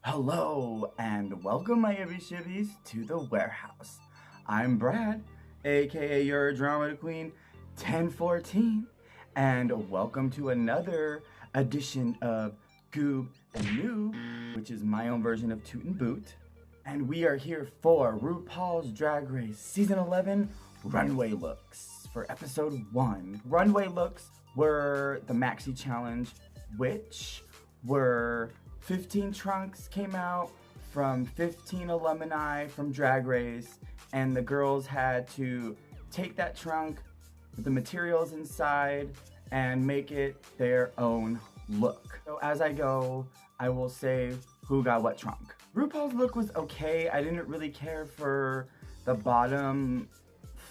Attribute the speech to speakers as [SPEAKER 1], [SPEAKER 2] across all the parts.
[SPEAKER 1] Hello and welcome my Evie Shivvies to the Warehouse. I'm Brad, aka your drama queen 1014, and welcome to another edition of Goob and Noob, which is my own version of Toot and Boot. And we are here for Rupaul's Drag Race Season 11 Runway Looks for Episode 1. Runway Looks were the Maxi Challenge, which were 15 trunks came out from 15 alumni from Drag Race, and the girls had to take that trunk with the materials inside and make it their own look. So as I go, I will say who got what trunk. RuPaul's look was okay. I didn't really care for the bottom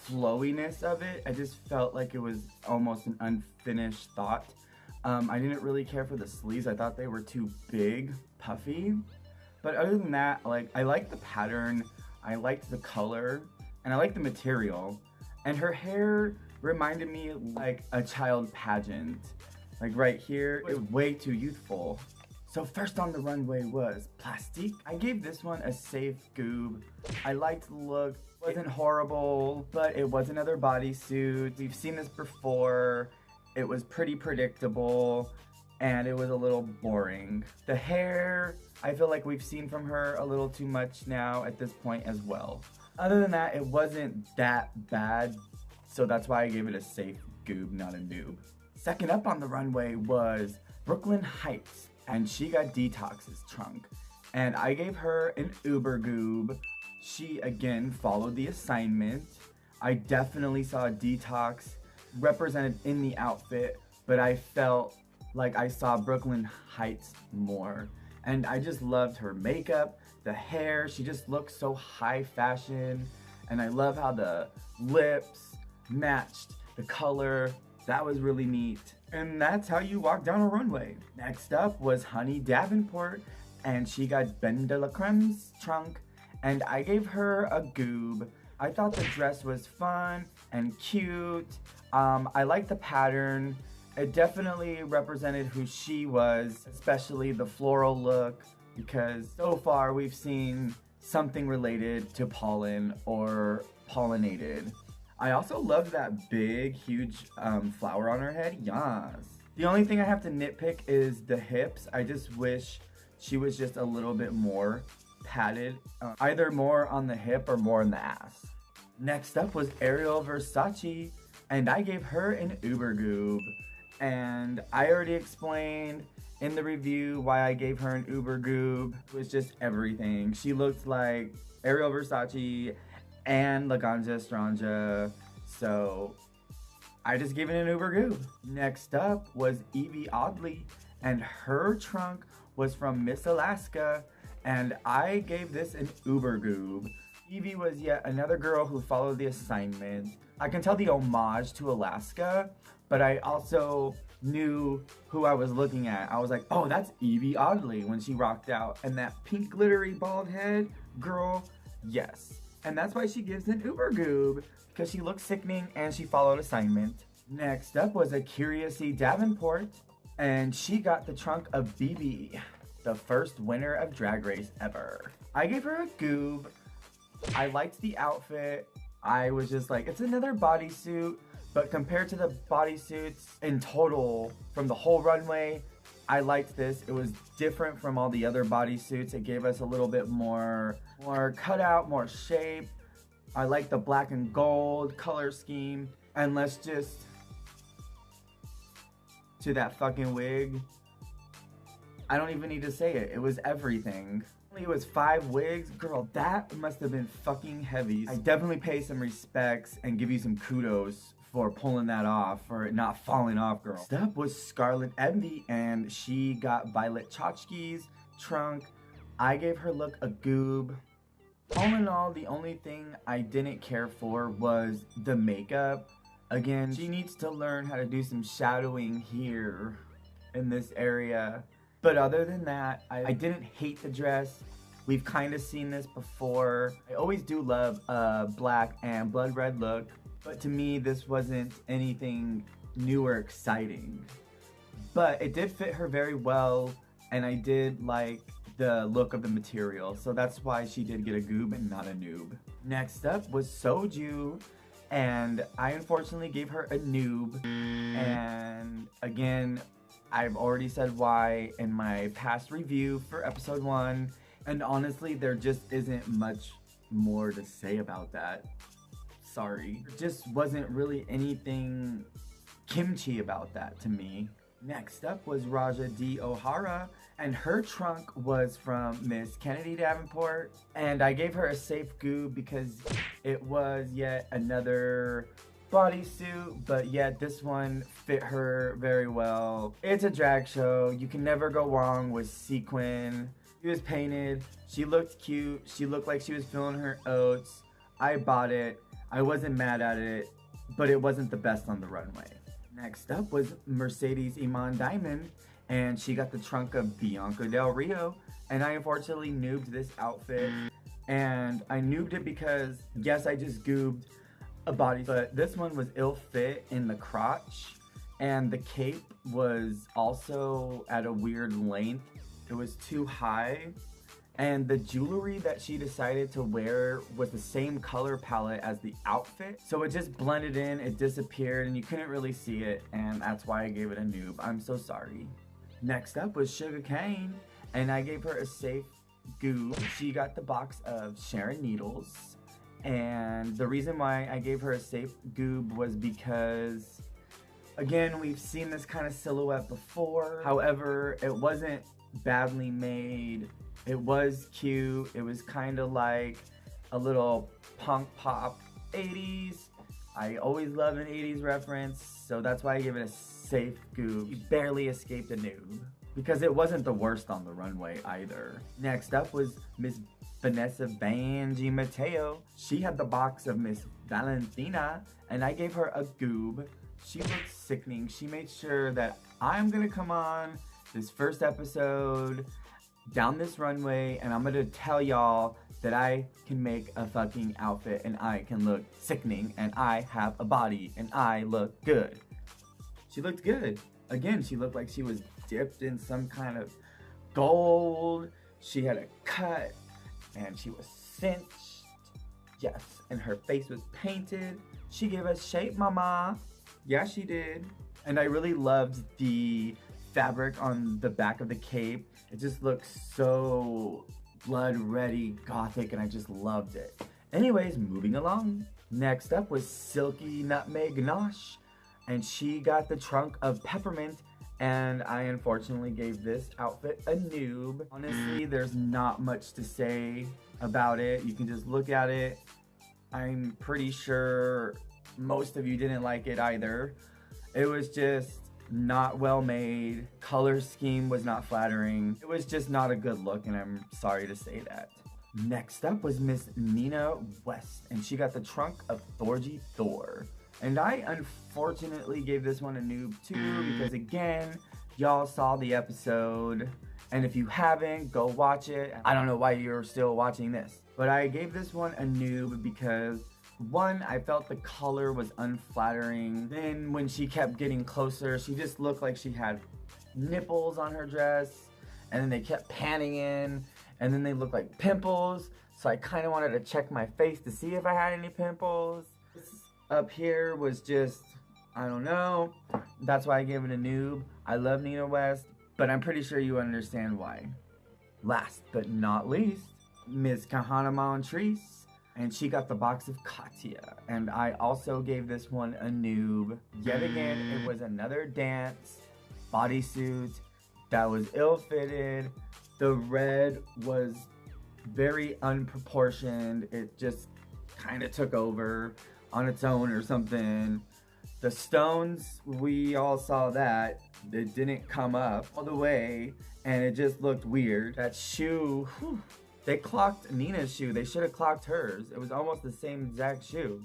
[SPEAKER 1] flowiness of it. I just felt like it was almost an unfinished thought. I didn't really care for the sleeves. I thought they were too big, puffy. But other than that, I liked the pattern, I liked the color, and I liked the material. And her hair reminded me like a child pageant. Like right here, it was way too youthful. So first on the runway was Pasty. I gave this one a safe goob. I liked the look. It wasn't horrible, but it was another bodysuit. We've seen this before. It was pretty predictable, and it was a little boring. The hair, I feel like we've seen from her a little too much now at this point as well. Other than that, it wasn't that bad, so that's why I gave it a safe goob, not a noob. Second up on the runway was Brooklyn Heights, and she got Detox's trunk. And I gave her an uber goob. She, again, followed the assignment. I definitely saw Detox represented in the outfit, but I felt like I saw Brooklyn Heights more. And I just loved her makeup, the hair, she just looked so high fashion, and I love how the lips matched the color. That was really neat. And that's how you walk down a runway. Next up was Honey Davenport, and she got Ben de la Creme's trunk, and I gave her a goob. I thought the dress was fun and cute. I liked the pattern. It definitely represented who she was, especially the floral look, because so far we've seen something related to pollen or pollinated. I also love that big, huge flower on her head. Yes. The only thing I have to nitpick is the hips. I just wish she was just a little bit more padded, either more on the hip or more in the ass. Next up was Ariel Versace, and I gave her an uber goob. And I already explained in the review why I gave her an uber goob. It was just everything. She looked like Ariel Versace and Laganja Estranja, so I just gave it an uber goob. Next up was Evie Ugly, and her trunk was from Miss Alaska, and I gave this an uber goob. Evie was yet another girl who followed the assignment. I can tell the homage to Alaska, but I also knew who I was looking at. I was like, oh, that's Evie Ugly when she rocked out. And that pink glittery bald head, girl, yes. And that's why she gives an uber goob, because she looked sickening and she followed assignment. Next up was a Curious Davenport, and she got the trunk of BB, the first winner of Drag Race ever. I gave her a goob. I liked the outfit. I was just like, it's another bodysuit, but compared to the bodysuits in total from the whole runway, I liked this. It was different from all the other bodysuits. It gave us a little bit more cutout, more shape. I like the black and gold color scheme. And let's just, to that fucking wig, I don't even need to say it. It was everything. It was 5 wigs. Girl, that must have been fucking heavy. I definitely pay some respects and give you some kudos for pulling that off, for it not falling off, girl. Next up was Scarlett Envy, and she got Violet Chachki's trunk. I gave her look a goob. All in all, the only thing I didn't care for was the makeup. Again, she needs to learn how to do some shadowing here in this area. But other than that, I didn't hate the dress. We've kind of seen this before. I always do love a black and blood red look, but to me, this wasn't anything new or exciting. But it did fit her very well, and I did like the look of the material. So that's why she did get a goob and not a noob. Next up was Soju. And I unfortunately gave her a noob. And again, I've already said why in my past review for episode 1. And honestly, there just isn't much more to say about that. Sorry. There just wasn't really anything kimchi about that to me. Next up was Rajah D. O'Hara, and her trunk was from Miss Kennedy Davenport. And I gave her a safe goob because it was yet another bodysuit, but yet this one fit her very well. It's a drag show. You can never go wrong with sequin. She was painted. She looked cute. She looked like she was filling her oats. I bought it. I wasn't mad at it, but it wasn't the best on the runway. Next up was Mercedes Iman Diamond, and she got the trunk of Bianca Del Rio, and I unfortunately noobed this outfit. And I noobed it because, yes, I just goobed a body, but this one was ill fit in the crotch, and the cape was also at a weird length. It was too high, and the jewelry that she decided to wear was the same color palette as the outfit, so it just blended in, it disappeared, and you couldn't really see it, and that's why I gave it a noob. I'm so sorry. Next up was Sugarcane, and I gave her a safe goob. She got the box of Sharon Needles, and the reason why I gave her a safe goob was because, again, we've seen this kind of silhouette before. However, it wasn't badly made. It was cute. It was kind of like a little punk pop 80s. I always love an 80s reference, so that's why I give it a safe goob. You barely escaped a noob because it wasn't the worst on the runway either. Next up was Miss Vanessa Mateo. She had the box of Miss Valentina, and I gave her a goob. She looked sickening. She made sure that I'm gonna come on this first episode down this runway, and I'm gonna tell y'all that I can make a fucking outfit, and I can look sickening, and I have a body, and I look good. She looked good. Again, she looked like she was dipped in some kind of gold. She had a cut, and she was cinched. Yes, and her face was painted. She gave us shape, mama. Yeah, she did. And I really loved the fabric on the back of the cape. It just looks so blood ready gothic, and I just loved it. Anyways, moving along. Next up was Silky Nutmeg Nosh, and she got the trunk of Peppermint, and I unfortunately gave this outfit a noob. Honestly, there's not much to say about it. You can just look at it. I'm pretty sure most of you didn't like it either. It was just not well made. Color scheme was not flattering. It was just not a good look, and I'm sorry to say that. Next up was Miss Nina West, and she got the trunk of Thor. And I unfortunately gave this one a noob too, because again, y'all saw the episode, and if you haven't, go watch it. I don't know why you're still watching this, but I gave this one a noob because, one, I felt the color was unflattering. Then when she kept getting closer, she just looked like she had nipples on her dress, and then they kept panning in, and then they looked like pimples. So I kind of wanted to check my face to see if I had any pimples. This up here was just, I don't know. That's why I gave it a noob. I love Nina West, but I'm pretty sure you understand why. Last but not least, Miss Kahana Montrese. And she got the box of Katya. And I also gave this one a noob. Yet again, it was another dance bodysuit that was ill-fitted. The red was very unproportioned. It just kind of took over on its own or something. The stones, we all saw that. It didn't come up all the way, and it just looked weird. That shoe, whew. They clocked Nina's shoe. They should have clocked hers. It was almost the same exact shoe.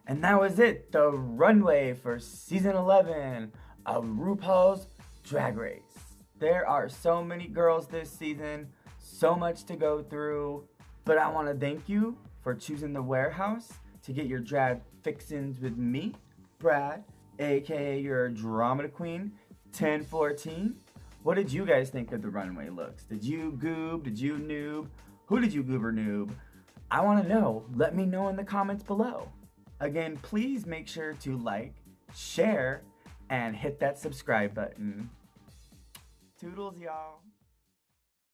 [SPEAKER 1] And that was it. The runway for season 11 of RuPaul's Drag Race. There are so many girls this season. So much to go through. But I want to thank you for choosing the Warehaus to get your drag fixins with me, Brad, aka your drama queen, 1014. What did you guys think of the runway looks? Did you goob? Did you noob? Who did you goob or noob? I want to know. Let me know in the comments below. Again, please make sure to like, share, and hit that subscribe button. Toodles, y'all.